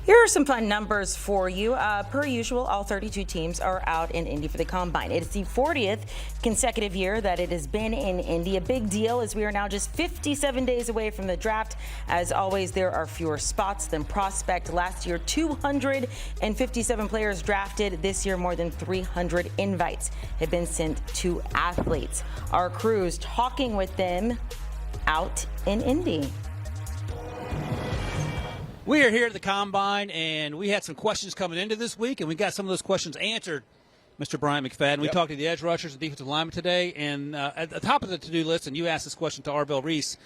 Here are some fun numbers for you. Per usual, all 32 teams are out in Indy for the Combine. It is the 40th consecutive year that it has been in Indy. A big deal as we are now just 57 days away from the draft. As always, there are fewer spots than prospect. Last year, 257 players drafted. This year, more than 300 invites have been sent to athletes. Our crew's talking with them out in Indy. We are here at the Combine, and we had some questions coming into this week, and we got some of those questions answered, Mr. Brian McFadden. We talked to the edge rushers and defensive linemen today, and at the top of the to-do list, and you asked this question to Arvell Reese,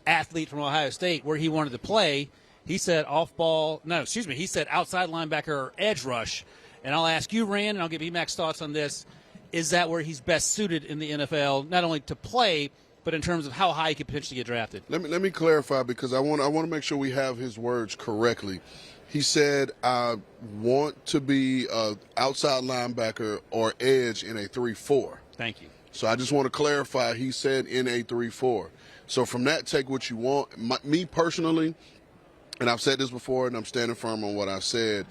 athlete from Ohio State, where he wanted to play. He said he said outside linebacker or edge rush. And I'll ask you, Rand, and I'll give BMAC's thoughts on this. Is that where he's best suited in the NFL, not only to play, but in terms of how high he could potentially get drafted? Let me clarify, because I want to make sure we have his words correctly. He said, I want to be an outside linebacker or edge in a 3-4. Thank you. So I just want to clarify, he said in a 3-4. So from that, take what you want. Me personally, and I've said this before, and I'm standing firm on what I said,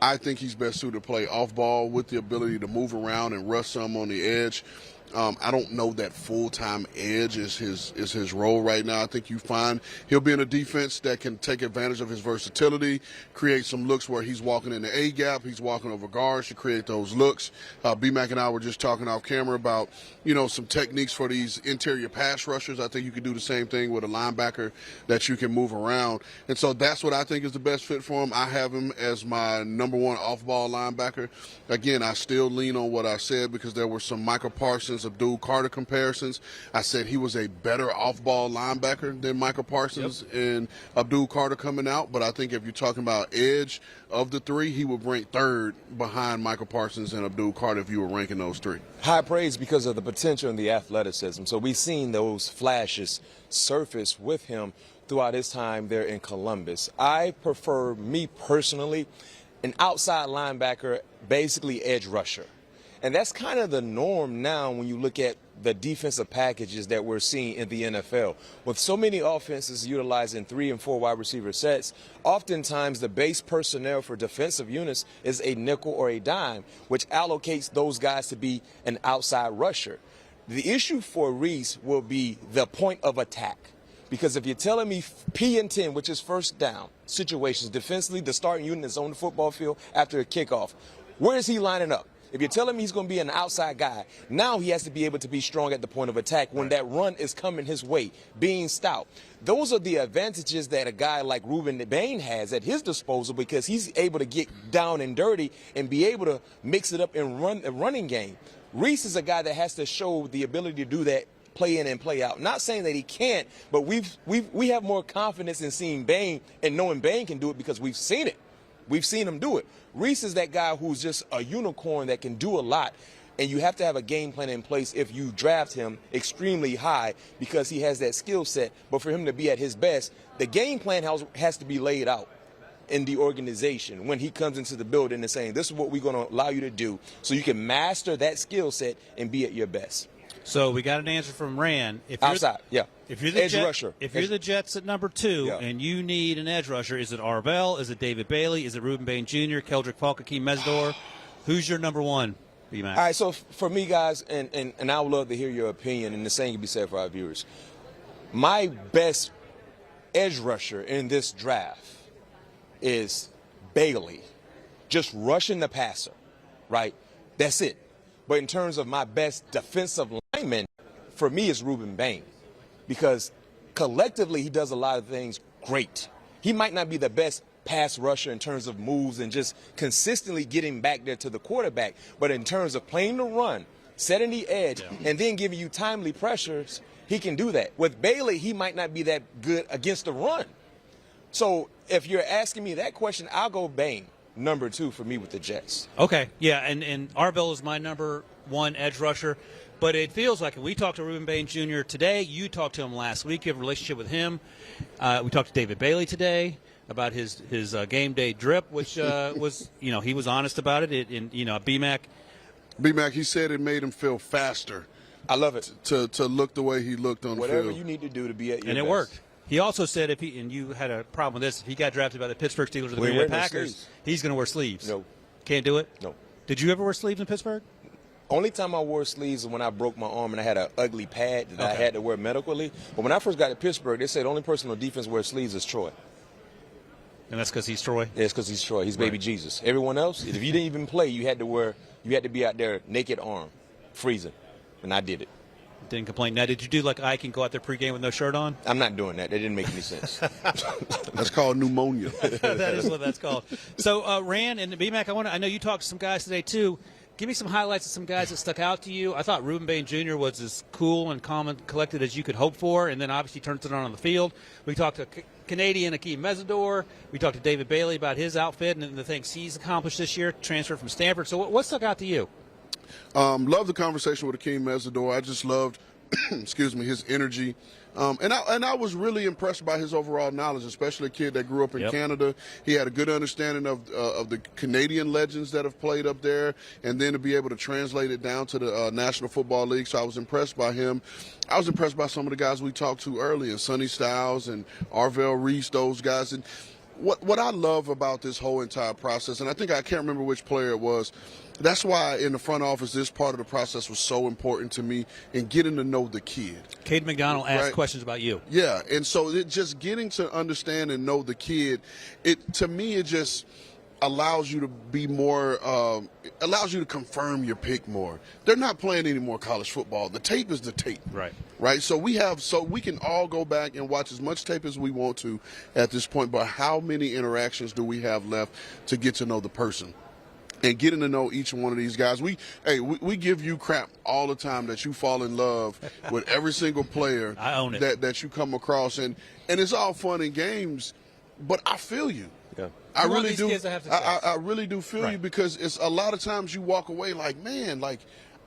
I think he's best suited to play off ball with the ability to move around and rush some on the edge. I don't know that full-time edge is his role right now. I think you find he'll be in a defense that can take advantage of his versatility, create some looks where he's walking in the A-gap, he's walking over guards to create those looks. BMAC and I were just talking off camera about, some techniques for these interior pass rushers. I think you can do the same thing with a linebacker that you can move around. And so that's what I think is the best fit for him. I have him as my number one off-ball linebacker. Again, I still lean on what I said because there were some Michael Parsons, Abdul Carter comparisons. I said he was a better off-ball linebacker than Michael Parsons and Abdul Carter coming out. But I think if you're talking about edge of the three, he would rank third behind Michael Parsons and Abdul Carter if you were ranking those three. High praise because of the potential and the athleticism. So we've seen those flashes surface with him throughout his time there in Columbus. I prefer, me personally, an outside linebacker, basically edge rusher. And that's kind of the norm now when you look at the defensive packages that we're seeing in the NFL. With so many offenses utilizing 3 and 4 wide receiver sets, oftentimes the base personnel for defensive units is a nickel or a dime, which allocates those guys to be an outside rusher. The issue for Reese will be the point of attack. Because if you're telling me P and 10, which is first down situations, defensively, the starting unit is on the football field after a kickoff, where is he lining up? If you're telling me he's going to be an outside guy, now he has to be able to be strong at the point of attack when that run is coming his way, being stout. Those are the advantages that a guy like Ruben Bain has at his disposal because he's able to get down and dirty and be able to mix it up and run a running game. Reese is a guy that has to show the ability to do that, play in and play out. Not saying that he can't, but we have more confidence in seeing Bain and knowing Bain can do it because we've seen it. We've seen him do it. Reese is that guy who's just a unicorn that can do a lot, and you have to have a game plan in place if you draft him extremely high because he has that skill set. But for him to be at his best, the game plan has to be laid out in the organization when he comes into the building and saying, this is what we're going to allow you to do so you can master that skill set and be at your best. So we got an answer from Rand. If you're outside, If you're the edge rusher. If you're the Jets at number 2 and you need an edge rusher, is it Arvell? Is it David Bailey? Is it Ruben Bain Jr., Keldrick Falk, Akeem Mesidor? Who's your number one, B-Mac? All right, so for me, guys, and I would love to hear your opinion, and the same can be said for our viewers. My best edge rusher in this draft is Bailey, just rushing the passer, right? That's it. But in terms of my best defensive lineman, for me, it's Ruben Bain because collectively he does a lot of things great. He might not be the best pass rusher in terms of moves and just consistently getting back there to the quarterback, but in terms of playing the run, setting the edge, and then giving you timely pressures, he can do that. With Bailey, he might not be that good against the run. So if you're asking me that question, I'll go Bain. Number 2 for me with the Jets. Okay, yeah, and Arvell is my number 1 edge rusher, but it feels like we talked to Ruben Bain Jr. today. You talked to him last week. You have a relationship with him. We talked to David Bailey today about his game day drip, which was, he was honest about it. BMAC, he said it made him feel faster. I love it. To look the way he looked on the field. Whatever you need to do to be at your best. And it worked. He also said if he, and you had a problem with this, if he got drafted by the Pittsburgh Steelers or the We Green Bay wear no Packers, sleeves. he's going to wear sleeves. No. Can't do it? No. Did you ever wear sleeves in Pittsburgh? Only time I wore sleeves was when I broke my arm and I had an ugly pad that I Okay. had to wear medically. But when I first got to Pittsburgh, they said the only person on defense wears sleeves is Troy. And that's because he's Troy? Yeah, it's because he's Troy. He's baby Jesus. Everyone else, if you didn't even play, you had to be out there naked arm, freezing. And I did it. Didn't complain. Now, did you do like Ike and go out there pregame with no shirt on? I'm not doing that. That didn't make any sense. That's called pneumonia. That is what that's called. So, Rand and B-Mac, I know you talked to some guys today, too. Give me some highlights of some guys that stuck out to you. I thought Reuben Bain Jr. was as cool and calm and collected as you could hope for, and then obviously turns it on the field. We talked to Canadian Akeem Mesidor. We talked to David Bailey about his outfit and the things he's accomplished this year, transferred from Stanford. So what stuck out to you? Love the conversation with Akeem Mesidor. I just loved, excuse me, his energy. And I was really impressed by his overall knowledge, especially a kid that grew up in Canada. He had a good understanding of the Canadian legends that have played up there, and then to be able to translate it down to the National Football League. So I was impressed by him. I was impressed by some of the guys we talked to earlier, Sonny Styles and Arvell Reese, those guys. And what I love about this whole entire process, and I can't remember which player it was, that's why in the front office this part of the process was so important to me in getting to know the kid. Cade McDonald asked Right. questions about you. Yeah, and so just getting to understand and know the kid, to me it just allows you to be more, allows you to confirm your pick more. They're not playing any more college football. The tape is the tape. Right. So we can all go back and watch as much tape as we want to at this point, but how many interactions do we have left to get to know the person? And getting to know each one of these guys, we give you crap all the time that you fall in love with every single player I own it. that you come across, and it's all fun and games, but I feel you. Yeah. I You want really these do. kids to have success. I really do feel you, because it's a lot of times you walk away like, man, like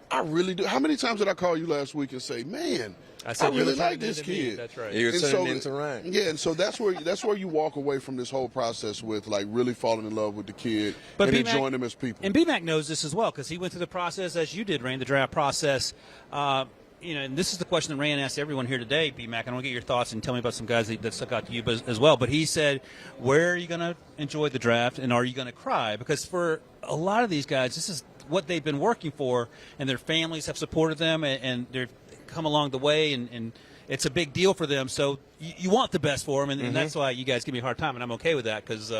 I really do. How many times did I call you last week and say, man, I said you really were like turning this into me. kid. That's right. You're And turning into Ryan. Yeah, and so that's where you walk away from this whole process with, like, really falling in love with the kid and B-Mac, enjoying them as people. And B-Mac knows this as well, because he went through the process as you did, Rand, the draft process. And this is the question that Rand asked everyone here today, B-Mac. I want to get your thoughts and tell me about some guys that stuck out to you as well. But he said, where are you going to enjoy the draft, and are you going to cry? Because for a lot of these guys, this is what they've been working for, and their families have supported them, and they've come along the way, and it's a big deal for them. So you want the best for them, and that's why you guys give me a hard time, and I'm okay with that, because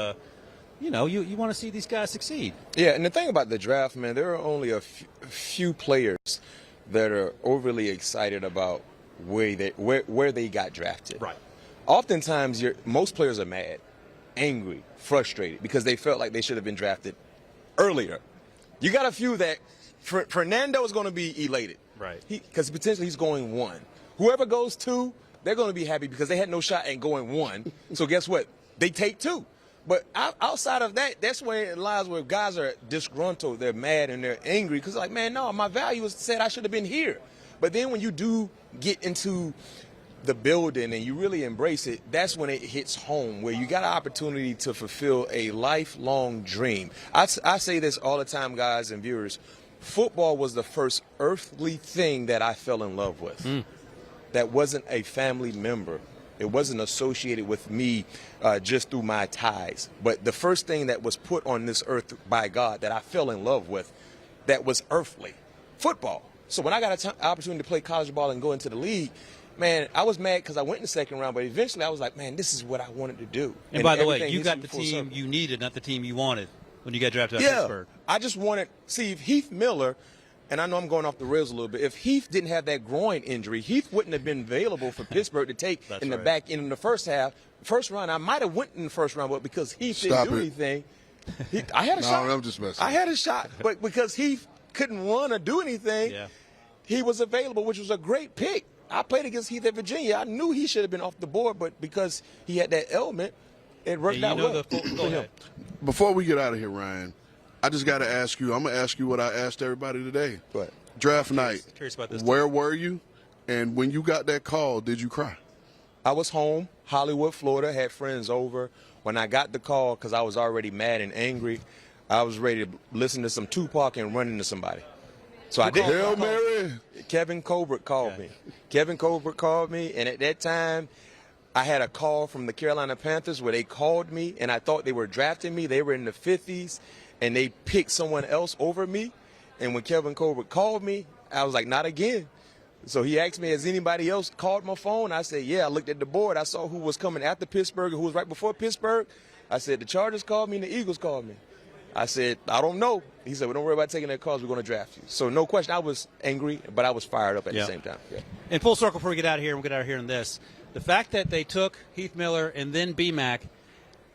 you want to see these guys succeed. Yeah, and the thing about the draft, man, there are only a few players that are overly excited about where they got drafted. Right. Oftentimes, most players are mad, angry, frustrated, because they felt like they should have been drafted earlier. You got a few that Fernando is going to be elated. Right. Because potentially he's going 1. Whoever goes 2, they're going to be happy because they had no shot at going 1. So guess what? They take 2. But outside of that, that's where it lies, where guys are disgruntled, they're mad, and they're angry. Because, like, man, no, my value was said I should have been here. But then when you do get into the building and you really embrace it, that's when it hits home, where you got an opportunity to fulfill a lifelong dream. I say this all the time, guys and viewers. Football was the first earthly thing that I fell in love with. That wasn't a family member. It wasn't associated with me just through my ties. But the first thing that was put on this earth by God that I fell in love with, that was earthly, football. So when I got an opportunity to play college ball and go into the league, man, I was mad because I went in the second round, but eventually I was like, man, this is what I wanted to do. And by the way, you got the full team circle. you needed, not the team you wanted when you got drafted out of Pittsburgh. I just wanted – see, if Heath Miller – and I know I'm going off the rails a little bit. If Heath didn't have that groin injury, Heath wouldn't have been available for Pittsburgh to take in the back end in the first half. First round, I might have went in the first round, but because Heath didn't do anything, I had a shot. No, I'm just messing. I had a shot, but because Heath couldn't run or do anything, he was available, which was a great pick. I played against Heath at Virginia. I knew he should have been off the board, but because he had that element, it worked out well. Go ahead. Before we get out of here, Ryan, I just got to ask you. I'm going to ask you what I asked everybody today. What? Draft night. Curious about this. Where were you? And when you got that call, did you cry? I was home, Hollywood, Florida, had friends over. When I got the call, because I was already mad and angry, I was ready to listen to some Tupac and run into somebody. So I did. Hail Mary. Kevin Colbert called me. Kevin Colbert called me, and at that time, I had a call from the Carolina Panthers where they called me, and I thought they were drafting me. They were in the 50s, and they picked someone else over me. And when Kevin Colbert called me, I was like, not again. So he asked me, has anybody else called my phone? I said, yeah. I looked at the board. I saw who was coming after Pittsburgh and who was right before Pittsburgh. I said, the Chargers called me and the Eagles called me. I said, I don't know. He said, well, don't worry about taking their calls. We're going to draft you. So no question. I was angry, but I was fired up at the same time. Yeah. In full circle before we get out of here, and we'll get out of here in this. The fact that they took Heath Miller and then B-Mac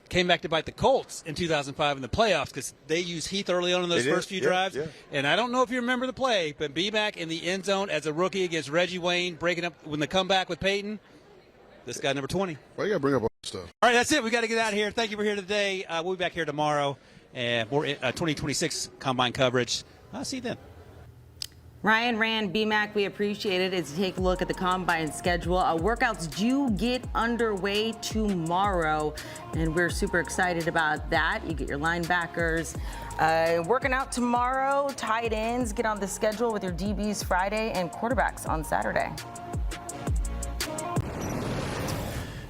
came back to bite the Colts in 2005 in the playoffs because they used Heath early on in those first few drives. Yeah. And I don't know if you remember the play, but B-Mac in the end zone as a rookie against Reggie Wayne, breaking up when the comeback with Peyton. This guy, number 20. Why you got to bring up all this stuff? All right, that's it. We got to get out of here. Thank you for here today. We'll be back here tomorrow and more 2026 Combine coverage. I'll see you then. Ryan, Rand, BMAC, we appreciate it. As you take a look at the Combine schedule. Workouts do get underway tomorrow, and we're super excited about that. You get your linebackers working out tomorrow, tight ends get on the schedule with your DBs Friday, and quarterbacks on Saturday.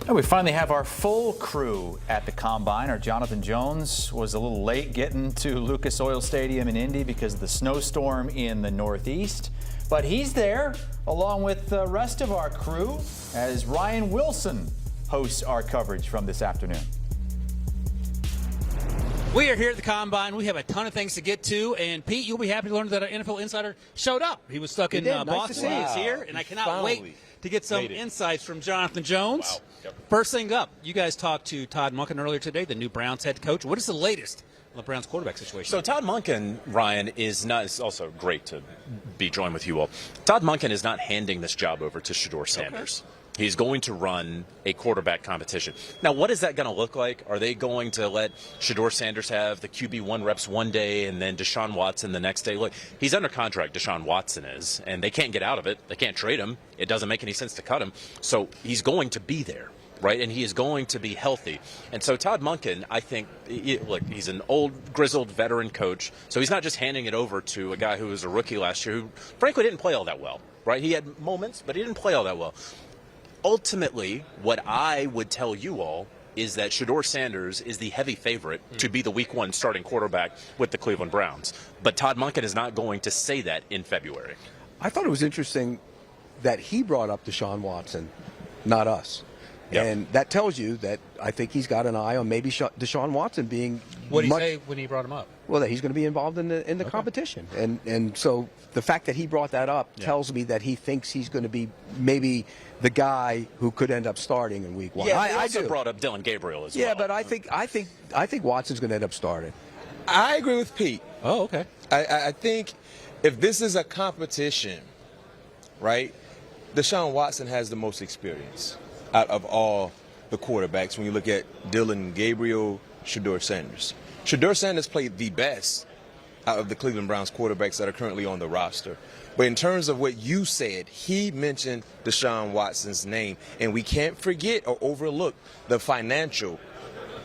We finally have our full crew at the Combine. Our Jonathan Jones was a little late getting to Lucas Oil Stadium in Indy because of the snowstorm in the Northeast. But he's there along with the rest of our crew as Ryan Wilson hosts our coverage from this afternoon. We are here at the Combine. We have a ton of things to get to. And, Pete, you'll be happy to learn that our NFL insider showed up. He was stuck in Boston. He's here, and I cannot wait to get some insights from Jonathan Jones. Wow. Yep. First thing up, you guys talked to Todd Monken earlier today, the new Browns head coach. What is the latest on the Browns quarterback situation? So Todd Monken, Ryan, it's also great to be joined with you all. Todd Monken is not handing this job over to Shedeur Sanders. Okay. He's going to run a quarterback competition. Now, what is that going to look like? Are they going to let Shedeur Sanders have the QB1 reps one day and then Deshaun Watson the next day? Look, he's under contract, Deshaun Watson is, and they can't get out of it. They can't trade him. It doesn't make any sense to cut him. So he's going to be there, right? And he is going to be healthy. And so Todd Monken, I think, look, he's an old, grizzled veteran coach. So he's not just handing it over to a guy who was a rookie last year who, frankly, didn't play all that well, right? He had moments, but he didn't play all that well. Ultimately, what I would tell you all is that Shedeur Sanders is the heavy favorite to be the Week 1 starting quarterback with the Cleveland Browns. But Todd Monken is not going to say that in February. I thought it was interesting that he brought up Deshaun Watson, not us. Yep. And that tells you that I think he's got an eye on maybe Deshaun Watson being. What did he say when he brought him up? Well, that he's going to be involved in the competition, and so the fact that he brought that up tells me that he thinks he's going to be maybe the guy who could end up starting in Week 1. Yeah, I also brought up Dylan Gabriel as well. Yeah, but I think Watson's going to end up starting. I agree with Pete. Oh, okay. I think if this is a competition, right, Deshaun Watson has the most experience out of all the quarterbacks when you look at Dylan Gabriel, Shedeur Sanders. Shedeur Sanders played the best out of the Cleveland Browns quarterbacks that are currently on the roster. But in terms of what you said, he mentioned Deshaun Watson's name, and we can't forget or overlook the financial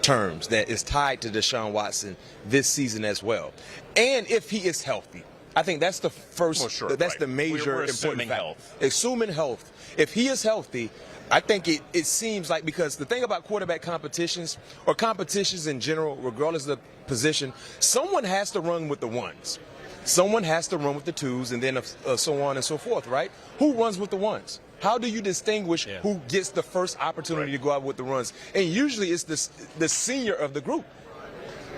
terms that is tied to Deshaun Watson this season as well. And if he is healthy, I think that's the first, that's the major important factor. Assuming health. If he is healthy, I think it seems like, because the thing about quarterback competitions or competitions in general, regardless of the position, someone has to run with the ones. Someone has to run with the twos, and then so on and so forth, right? Who runs with the ones? How do you distinguish who gets the first opportunity to go out with the runs? And usually it's the senior of the group.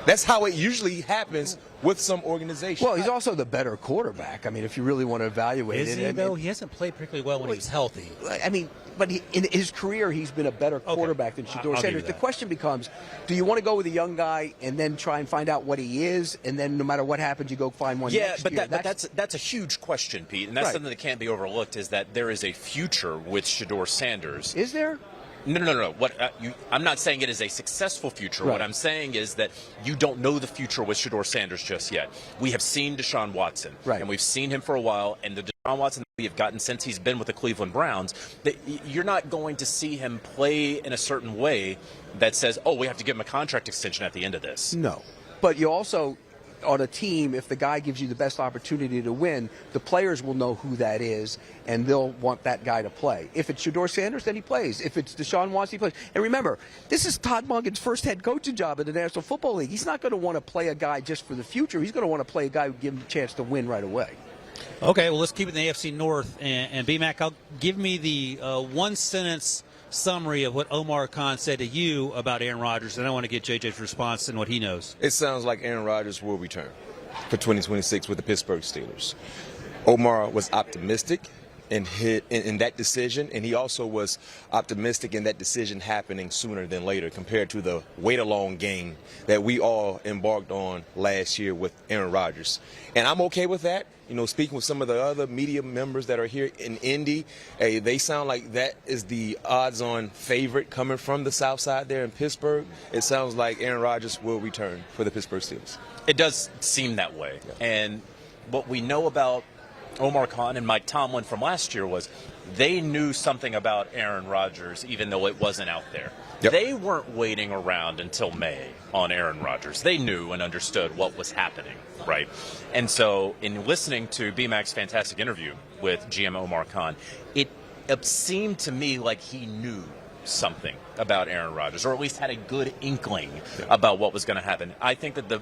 That's how it usually happens with some organizations. Well, he's also the better quarterback. I mean, if you really want to evaluate it. Is he, though? He hasn't played particularly well when he's healthy. I mean, but in his career, he's been a better quarterback than Shedeur Sanders. The question becomes, do you want to go with a young guy and then try and find out what he is, and then no matter what happens, you go find one next year? But that's a huge question, Pete, and that's something that can't be overlooked, is that there is a future with Shedeur Sanders. Is there? No. I'm not saying it is a successful future. Right. What I'm saying is that you don't know the future with Shedeur Sanders just yet. We have seen Deshaun Watson, and we've seen him for a while, and the Deshaun Watson that we have gotten since he's been with the Cleveland Browns, that you're not going to see him play in a certain way that says, oh, we have to give him a contract extension at the end of this. No. But you also, on a team, if the guy gives you the best opportunity to win, the players will know who that is, and they'll want that guy to play. If it's Shedeur Sanders, then he plays. If it's Deshaun Watson, he plays. And remember, this is Todd Monken's first head coaching job in the National Football League. He's not going to want to play a guy just for the future. He's going to want to play a guy who gives him a chance to win right away. Okay, well, let's keep it in the AFC North. And B-Mac, give me the one-sentence summary of what Omar Khan said to you about Aaron Rodgers, and I want to get JJ's response and what he knows. It sounds like Aaron Rodgers will return for 2026 with the Pittsburgh Steelers. Omar was optimistic in that decision, and he also was optimistic in that decision happening sooner than later compared to the wait-along game that we all embarked on last year with Aaron Rodgers. And I'm okay with that. You know, speaking with some of the other media members that are here in Indy, they sound like that is the odds-on favorite coming from the South Side there in Pittsburgh. It sounds like Aaron Rodgers will return for the Pittsburgh Steelers. It does seem that way. Yeah. And what we know about Omar Khan and Mike Tomlin from last year was they knew something about Aaron Rodgers even though it wasn't out there. Yep. They weren't waiting around until May on Aaron Rodgers. They knew and understood what was happening, right? And so in listening to B-Mac's fantastic interview with GM Omar Khan, it seemed to me like he knew something about Aaron Rodgers, or at least had a good inkling about what was going to happen. I think that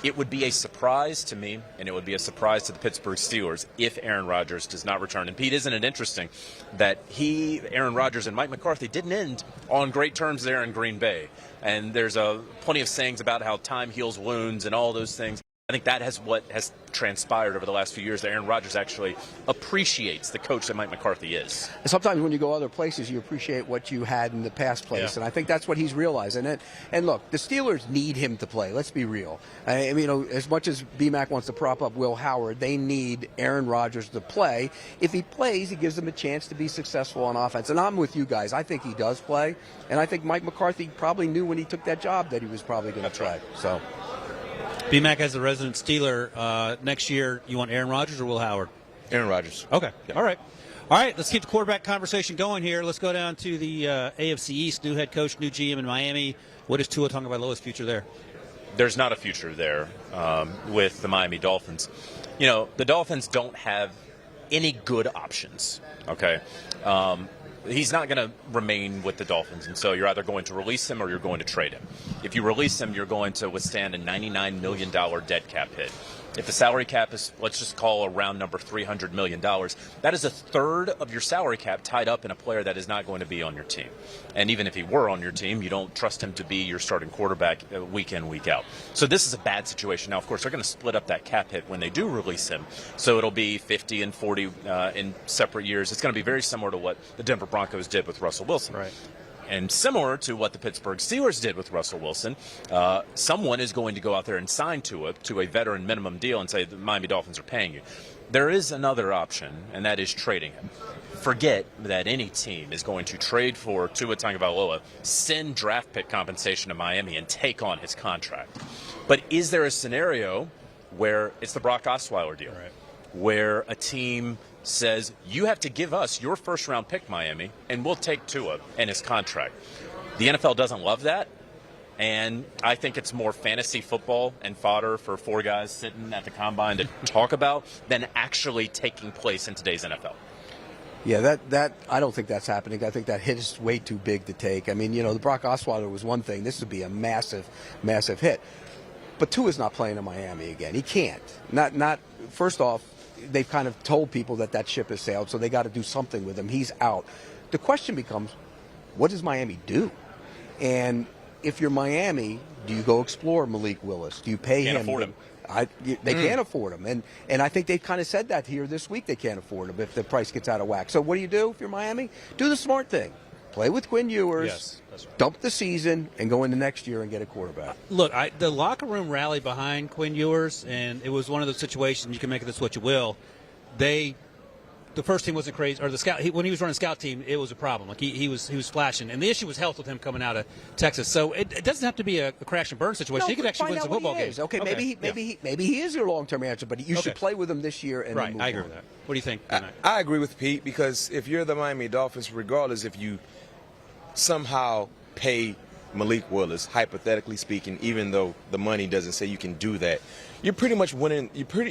it would be a surprise to me, and it would be a surprise to the Pittsburgh Steelers if Aaron Rodgers does not return. And Pete, isn't it interesting that Aaron Rodgers and Mike McCarthy didn't end on great terms there in Green Bay? And there's plenty of sayings about how time heals wounds and all those things. I think that what has transpired over the last few years, that Aaron Rodgers actually appreciates the coach that Mike McCarthy is. Sometimes when you go other places, you appreciate what you had in the past place, and I think that's what he's realizing. And look, the Steelers need him to play. Let's be real. I mean, you know, as much as B-Mac wants to prop up Will Howard, they need Aaron Rodgers to play. If he plays, he gives them a chance to be successful on offense. And I'm with you guys. I think he does play, and I think Mike McCarthy probably knew when he took that job that he was probably going to play. So. B-Mac, as a resident Steeler, next year, you want Aaron Rodgers or Will Howard? Aaron Rodgers. Okay. Yep. All right. All right, let's keep the quarterback conversation going here. Let's go down to the AFC East. New head coach, new GM in Miami. What is Tua Tagovailoa's future there? There's not a future there with the Miami Dolphins. You know, the Dolphins don't have any good options, okay? He's not going to remain with the Dolphins, and so you're either going to release him or you're going to trade him. If you release him, you're going to withstand a $99 million dead cap hit. If the salary cap is, let's just call a round number, $300 million, that is a third of your salary cap tied up in a player that is not going to be on your team. And even if he were on your team, you don't trust him to be your starting quarterback week in, week out. So this is a bad situation. Now, of course, they're going to split up that cap hit when they do release him. So it'll be 50 and 40 in separate years. It's going to be very similar to what the Denver Broncos did with Russell Wilson. Right. And similar to what the Pittsburgh Steelers did with Russell Wilson, someone is going to go out there and sign to a veteran minimum deal and say the Miami Dolphins are paying you. There is another option, and that is trading him. Forget that any team is going to trade for Tua Tagovailoa, send draft pick compensation to Miami, and take on his contract. But is there a scenario where it's the Brock Osweiler deal, right, where a team says, you have to give us your first-round pick, Miami, and we'll take Tua and his contract? The NFL doesn't love that, and I think it's more fantasy football and fodder for four guys sitting at the combine to talk about than actually taking place in today's NFL. Yeah, that I don't think that's happening. I think that hit is way too big to take. I mean, you know, the Brock Osweiler was one thing. This would be a massive, massive hit. But Tua's not playing in Miami again. He can't. Not. First off, they've kind of told people that ship has sailed, so they got to do something with him. He's out. The question becomes, what does Miami do? And if you're Miami, do you go explore Malik Willis? Do you pay him? Can't afford him. They can't afford him. And I think they've kind of said that here this week. They can't afford him if the price gets out of whack. So what do you do if you're Miami? Do the smart thing. Play with Quinn Ewers, yes, that's right, dump the season, and go into next year and get a quarterback. Look, the locker room rallied behind Quinn Ewers, and it was one of those situations, you can make of this what you will. The first team wasn't crazy, or the scout. When he was running scout team, it was a problem. Like he was flashing, and the issue was health with him coming out of Texas. So it doesn't have to be a crash and burn situation. No, he could actually win some football games. Okay, maybe he is your long-term answer, but you should play with him this year and right. then move I agree on. with that. What do you think? I agree with Pete, because if you're the Miami Dolphins, regardless if you somehow pay Malik Willis, hypothetically speaking, even though the money doesn't say you can do that, you're pretty much winning.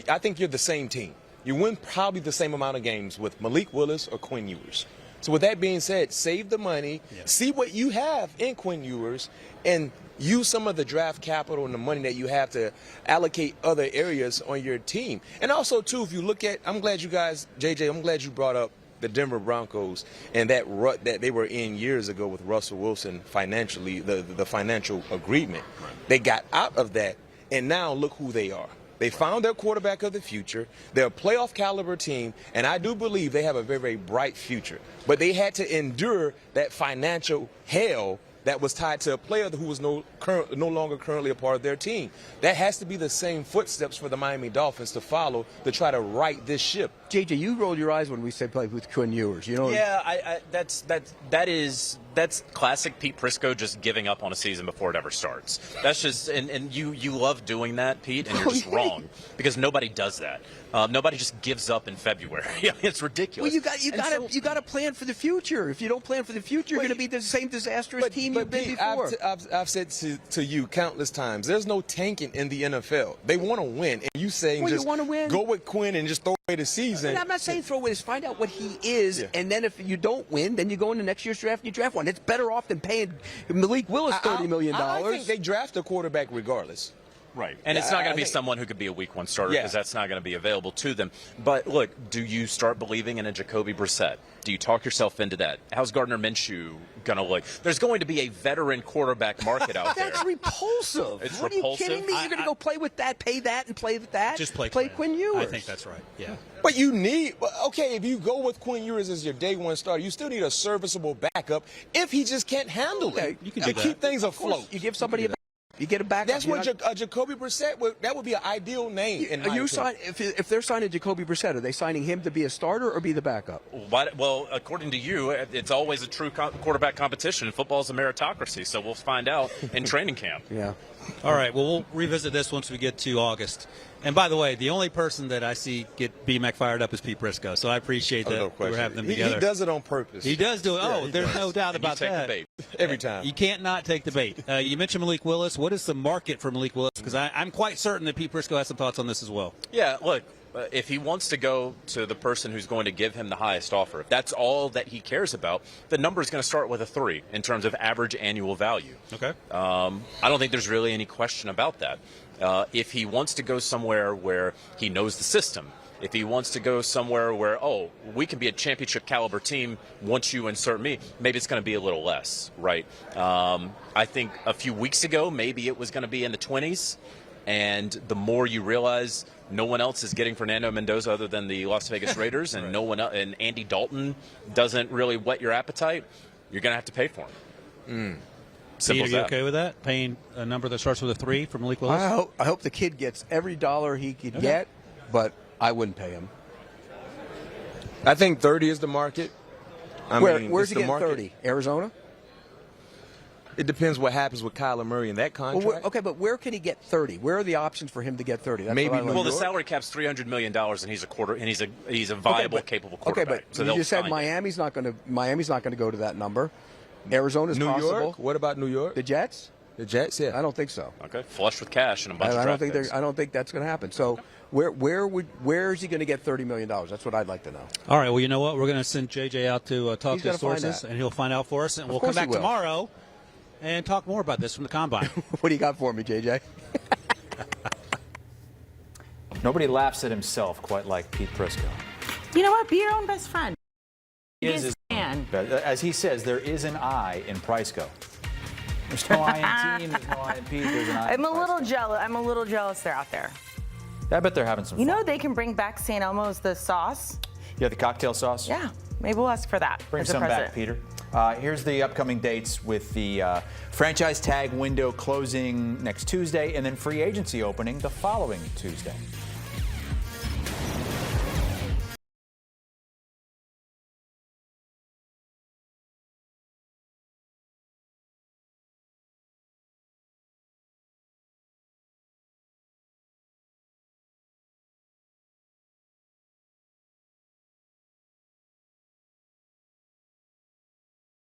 I think you're the same team. You win probably the same amount of games with Malik Willis or Quinn Ewers. So with that being said, save the money, see what you have in Quinn Ewers, and use some of the draft capital and the money that you have to allocate other areas on your team. And also, too, if you look at, I'm glad you guys, JJ, I'm glad you brought up the Denver Broncos and that rut that they were in years ago with Russell Wilson financially, the financial agreement. They got out of that, and now look who they are. They found their quarterback of the future. They're a playoff caliber team, and I do believe they have a very, very bright future. But they had to endure that financial hell that was tied to a player who was no longer currently a part of their team. That has to be the same footsteps for the Miami Dolphins to follow to try to right this ship. JJ, you rolled your eyes when we said play with Quinn Ewers. You know? Yeah, that's classic Pete Prisco just giving up on a season before it ever starts. That's just and you love doing that, Pete, and you're just wrong because nobody does that. Nobody just gives up in February. It's ridiculous. Well, you got to plan for the future. If you don't plan for the future, you're going to be the same disastrous team you've been before. I've said to you countless times, there's no tanking in the NFL. They want to win, and you saying just go with Quinn and just throw away the season. And I'm not saying throw away. Just find out what he is, and then if you don't win, then you go into next year's draft and you draft one. It's better off than paying Malik Willis $30 million. I think they draft a quarterback regardless. Right. And it's not going to be someone who could be a week one starter because that's not going to be available to them. But look, do you start believing in a Jacoby Brissett? Do you talk yourself into that? How's Gardner Minshew going to look? There's going to be a veteran quarterback market out there. That's repulsive. It's what repulsive. Are you kidding me? You're going to go play with that, pay that, and play with that? Just play Quinn Ewers. I think that's right. Yeah. But you need, okay, if you go with Quinn Ewers as your day one starter, you still need a serviceable backup if he just can't handle it. You can to do keep things afloat. You give somebody you get a backup. That's what Jacoby Brissett that would be an ideal name. If they're signing Jacoby Brissett, are they signing him to be a starter or be the backup? Well, according to you, it's always a true quarterback competition. Football's a meritocracy, so we'll find out in training camp. Yeah. All right. Well, we'll revisit this once we get to August. And by the way, the only person that I see get BMAC fired up is Pete Prisco. So I appreciate that we're having them together. He does it on purpose. He does do it. There's no doubt about take that. The bait. Every time. You can't not take the bait. You mentioned Malik Willis. What is the market for Malik Willis? Because I'm quite certain that Pete Prisco has some thoughts on this as well. Yeah, look, if he wants to go to the person who's going to give him the highest offer, if that's all that he cares about, the number is going to start with a 3 in terms of average annual value. Okay. I don't think there's really any question about that. If he wants to go somewhere where he knows the system, if he wants to go somewhere where, we can be a championship caliber team once you insert me, maybe it's going to be a little less, right? I think a few weeks ago, maybe it was going to be in the 20s. And the more you realize no one else is getting Fernando Mendoza other than the Las Vegas Raiders, and no one else, and Andy Dalton doesn't really whet your appetite, you're going to have to pay for him. Pete, are you okay with that? Paying a number that starts with a 3 for Malik Willis? I hope the kid gets every dollar he could get, but I wouldn't pay him. I think 30 is the market. Where's he getting 30? Arizona? It depends what happens with Kyler Murray in that contract. Okay, but where can he get 30? Where are the options for him to get 30? That's Maybe the salary cap's $300 million, and he's a viable, capable quarterback. Okay, but so you just said Miami's not going to go to that number. Arizona's New possible. York? What about New York? The Jets? The Jets, yeah. I don't think so. Okay, flush with cash and a bunch of draft picks. I don't think that's going to happen. So where is he going to get $30 million? That's what I'd like to know. All right. Well, you know what? We're going to send JJ out to talk to his sources, and he'll find out for us. And we'll come back tomorrow and talk more about this from the Combine. What do you got for me, JJ? Nobody laughs at himself quite like Pete Prisco. You know what? Be your own best friend. As he says, there is an I in Prisco. There's no I in team, there's no I in Pete, there's an I in Prisco. I'm a little jealous they're out there. I bet they're having some fun. You know they can bring back St. Elmo's, the sauce? Yeah, the cocktail sauce? Yeah, maybe we'll ask for that. Bring some back, Peter. Here's the upcoming dates with the franchise tag window closing next Tuesday and then free agency opening the following Tuesday.